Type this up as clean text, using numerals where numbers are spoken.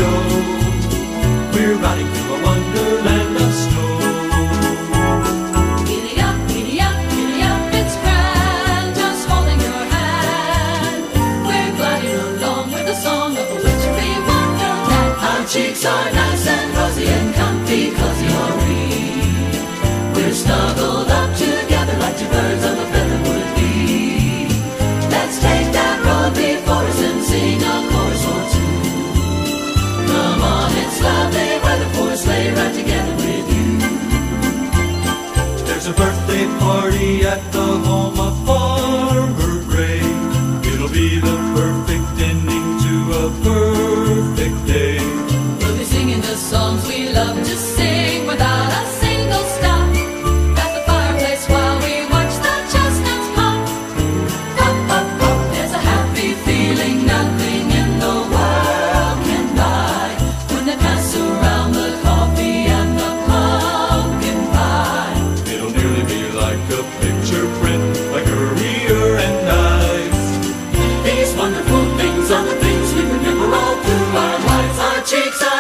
show. We're riding through a wonderland of snow. Giddy up, giddy up, giddy up, it's grand, just holding your hand. We're gliding along with the song of a wintry wonderland. Our cheeks are nice and rosy and comfy, cozy are we. We're snuggled up together like two birds of a feather would be. Let's take that road before us and sing a chorus or two. Come on, it's lovely weather for a sleigh ride together with you. There's a birthday party at the home of Farmer Gray. It'll be the perfect ending to a perfect day. We'll be singing the songs we love to sing without a single stop. At the fireplace while we watch the chestnuts pop. Pop, pop, pop. There's a happy feeling nothing in the world can buy when they pass around the coffee and the pumpkin pie. It'll nearly be like a picture print, like Currier and Ives. These wonderful things are the things we remember all through our lives. Our cheeks are